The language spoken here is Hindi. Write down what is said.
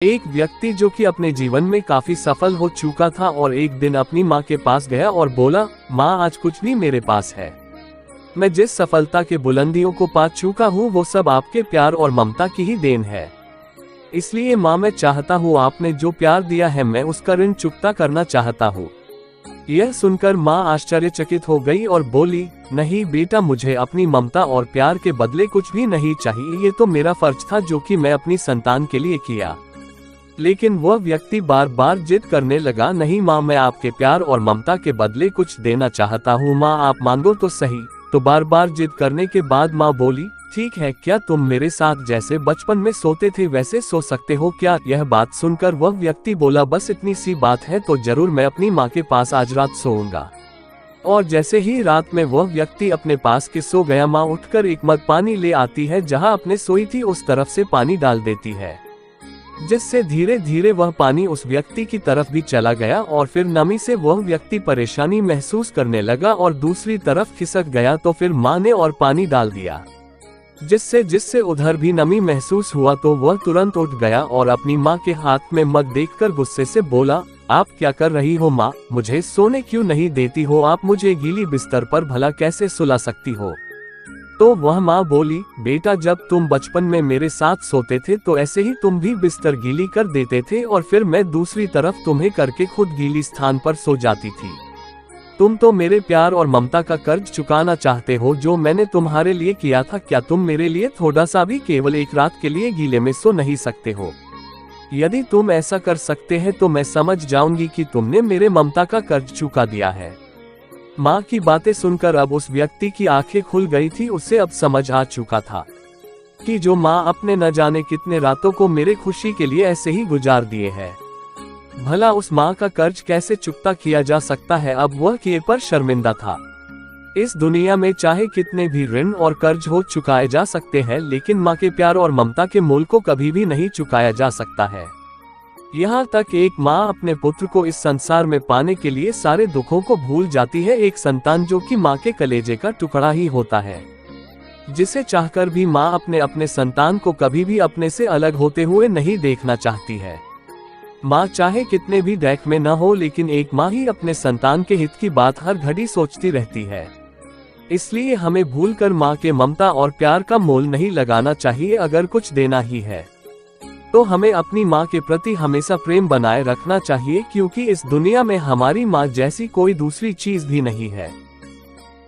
एक व्यक्ति जो कि अपने जीवन में काफी सफल हो चुका था और एक दिन अपनी माँ के पास गया और बोला, माँ आज कुछ भी मेरे पास है। मैं जिस सफलता के बुलंदियों को पा चुका हूँ वो सब आपके प्यार और ममता की ही देन है। इसलिए माँ मैं चाहता हूँ आपने जो प्यार दिया है मैं उसका ऋण चुकता करना चाहता हूँ। यह सुनकर माँ आश्चर्यचकित हो गई और बोली, नहीं बेटा, मुझे अपनी ममता और प्यार के बदले कुछ भी नहीं चाहिए, ये तो मेरा फर्ज था जो कि मैं अपनी संतान के लिए किया। लेकिन वह व्यक्ति बार बार जिद करने लगा, नहीं माँ मैं आपके प्यार और ममता के बदले कुछ देना चाहता हूँ, माँ आप मांगो तो सही। तो बार बार जिद करने के बाद माँ बोली, ठीक है, क्या तुम मेरे साथ जैसे बचपन में सोते थे वैसे सो सकते हो क्या? यह बात सुनकर वह व्यक्ति बोला, बस इतनी सी बात है तो जरूर मैं अपनी माँ के पास आज रात सोऊंगा। और जैसे ही रात में वह व्यक्ति अपने पास के सो गया, माँ उठकर एक मग पानी ले आती है, जहाँ अपने सोई थी उस तरफ से पानी डाल देती है, जिससे धीरे धीरे वह पानी उस व्यक्ति की तरफ भी चला गया और फिर नमी से वह व्यक्ति परेशानी महसूस करने लगा और दूसरी तरफ खिसक गया। तो फिर माँ ने और पानी डाल दिया, जिससे उधर भी नमी महसूस हुआ। तो वह तुरंत उठ गया और अपनी माँ के हाथ में मग देखकर गुस्से से बोला, आप क्या कर रही हो माँ? मुझे सोने क्यों नहीं देती हो? आप मुझे गीली बिस्तर पर भला कैसे सुला सकती हो? तो वह माँ बोली, बेटा जब तुम बचपन में मेरे साथ सोते थे तो ऐसे ही तुम भी बिस्तर गीली कर देते थे और फिर मैं दूसरी तरफ तुम्हें करके खुद गीली स्थान पर सो जाती थी। तुम तो मेरे प्यार और ममता का कर्ज चुकाना चाहते हो जो मैंने तुम्हारे लिए किया था। क्या तुम मेरे लिए थोड़ा सा भी केवल एक रात के लिए गीले में सो नहीं सकते हो? यदि तुम ऐसा कर सकते हैं तो मैं समझ जाऊंगी कि तुमने मेरे ममता का कर्ज चुका दिया है। माँ की बातें सुनकर अब उस व्यक्ति की आंखें खुल गई थी। उसे अब समझ आ चुका था कि जो माँ अपने न जाने कितने रातों को मेरे खुशी के लिए ऐसे ही गुजार दिए हैं, भला उस माँ का कर्ज कैसे चुकता किया जा सकता है। अब वह किए पर शर्मिंदा था। इस दुनिया में चाहे कितने भी ऋण और कर्ज हो चुकाए जा सकते हैं, लेकिन माँ के प्यार और ममता के मूल को कभी भी नहीं चुकाया जा सकता है। यहाँ तक एक माँ अपने पुत्र को इस संसार में पाने के लिए सारे दुखों को भूल जाती है। एक संतान जो कि माँ के कलेजे का टुकड़ा ही होता है, जिसे चाहकर भी माँ अपने संतान को कभी भी अपने से अलग होते हुए नहीं देखना चाहती है। माँ चाहे कितने भी डैक में न हो, लेकिन एक माँ ही अपने संतान के हित की बात हर घड़ी सोचती रहती है। इसलिए हमें भूलकर माँ के ममता और प्यार का मोल नहीं लगाना चाहिए। अगर कुछ देना ही है तो हमें अपनी माँ के प्रति हमेशा प्रेम बनाए रखना चाहिए, क्योंकि इस दुनिया में हमारी माँ जैसी कोई दूसरी चीज भी नहीं है।